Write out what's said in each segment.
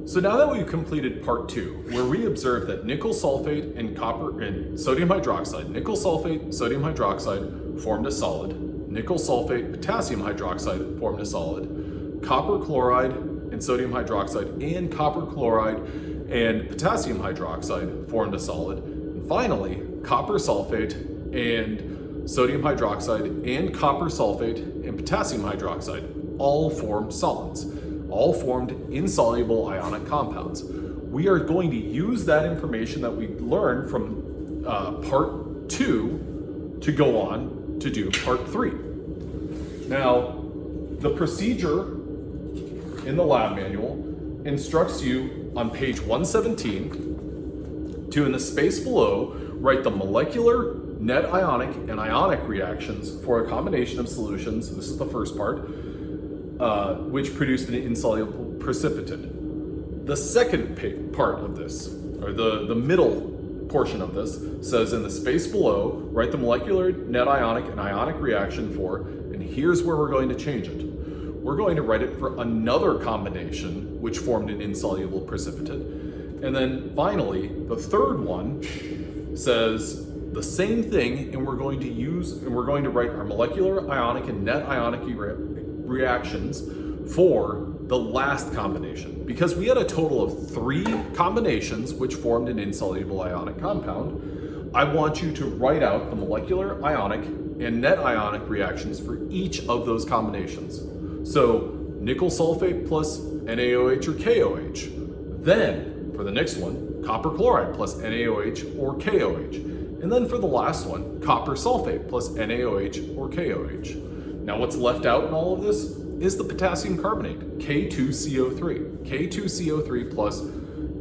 So now that we've completed part 2, where we observed that nickel sulfate and sodium hydroxide, nickel sulfate, sodium hydroxide formed a solid, nickel sulfate, potassium hydroxide formed a solid, copper chloride and sodium hydroxide and copper chloride and potassium hydroxide formed a solid, and finally, copper sulfate and sodium hydroxide and copper sulfate and potassium hydroxide all formed solids, all formed insoluble ionic compounds. We are going to use that information that we learned from part 2 to go on to do part 3. Now, the procedure in the lab manual instructs you on page 117 to, in the space below, write the molecular, net ionic, and ionic reactions for a combination of solutions. This is the first part. Which produced an insoluble precipitate. The second part of this, or the middle portion of this, says in the space below, write the molecular, net ionic, and ionic reaction for, and here's where we're going to change it. We're going to write it for another combination which formed an insoluble precipitate. And then finally, the third one says the same thing, and we're going to write our molecular, ionic, and net ionic reactions for the last combination. Because we had a total of 3 combinations which formed an insoluble ionic compound, I want you to write out the molecular, ionic, and net ionic reactions for each of those combinations. So nickel sulfate plus NaOH or KOH. Then for the next one, copper chloride plus NaOH or KOH. And then for the last one, copper sulfate plus NaOH or KOH. Now what's left out in all of this is the potassium carbonate, K2CO3. K2CO3 plus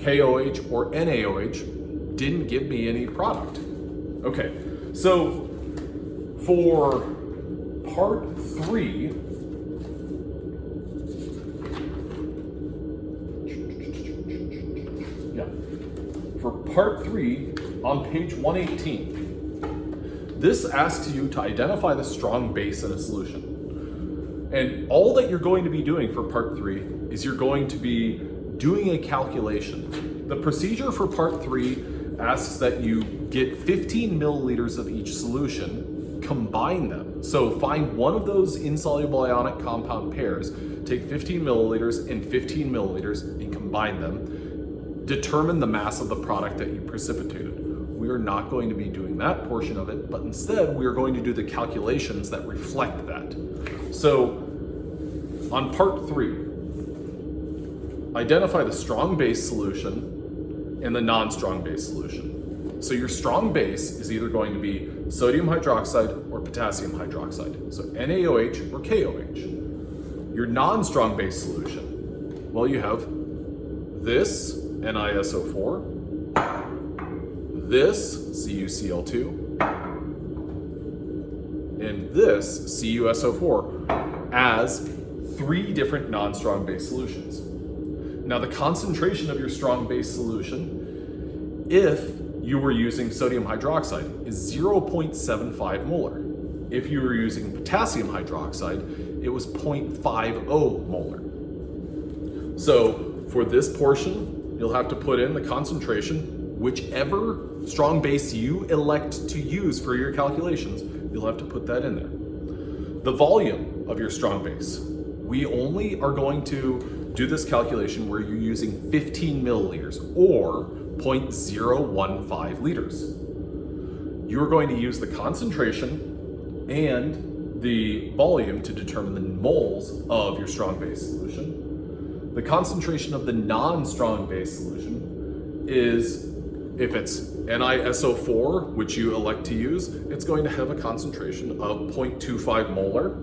KOH or NaOH didn't give me any product. Okay, so for part 3, on page 118, this asks you to identify the strong base in a solution. And all that you're going to be doing for part 3 is you're going to be doing a calculation. The procedure for part 3 asks that you get 15 milliliters of each solution, combine them. So find one of those insoluble ionic compound pairs, take 15 milliliters and 15 milliliters and combine them. Determine the mass of the product that you precipitated. We are not going to be doing that portion of it, but instead we are going to do the calculations that reflect that. So on part 3, identify the strong base solution and the non-strong base solution. So your strong base is either going to be sodium hydroxide or potassium hydroxide. So NaOH or KOH. Your non-strong base solution, well, you have this NiSO4, this CuCl2, and this CuSO4 as 3 different non-strong base solutions. Now the concentration of your strong base solution, if you were using sodium hydroxide, is 0.75 molar. If you were using potassium hydroxide, it was 0.50 molar. So for this portion, you'll have to put in the concentration, whichever strong base you elect to use for your calculations, you'll have to put that in there. The volume of your strong base. We only are going to do this calculation where you're using 15 milliliters or 0.015 liters. You're going to use the concentration and the volume to determine the moles of your strong base solution. The concentration of the non-strong base solution is, if it's NiSO4, which you elect to use, it's going to have a concentration of 0.25 molar.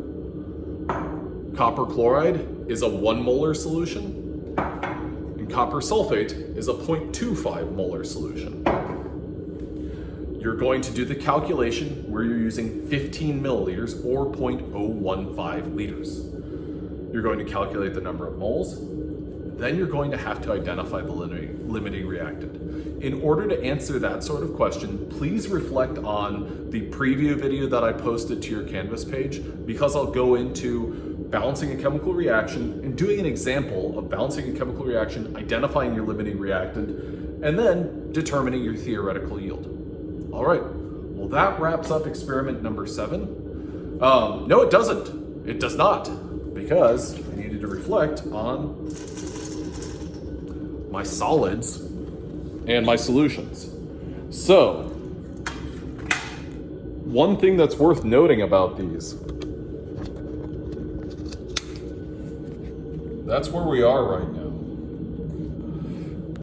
Copper chloride is a 1 molar solution, and copper sulfate is a 0.25 molar solution. You're going to do the calculation where you're using 15 milliliters or 0.015 liters. You're going to calculate the number of moles. Then you're going to have to identify the limiting reactant. In order to answer that sort of question, please reflect on the preview video that I posted to your Canvas page, because I'll go into balancing a chemical reaction and doing an example of balancing a chemical reaction, identifying your limiting reactant, and then determining your theoretical yield. All right, well, that wraps up experiment number 7. No, it doesn't. It does not, because I needed to reflect on my solids and my solutions. So, one thing that's worth noting about these, that's where we are right now.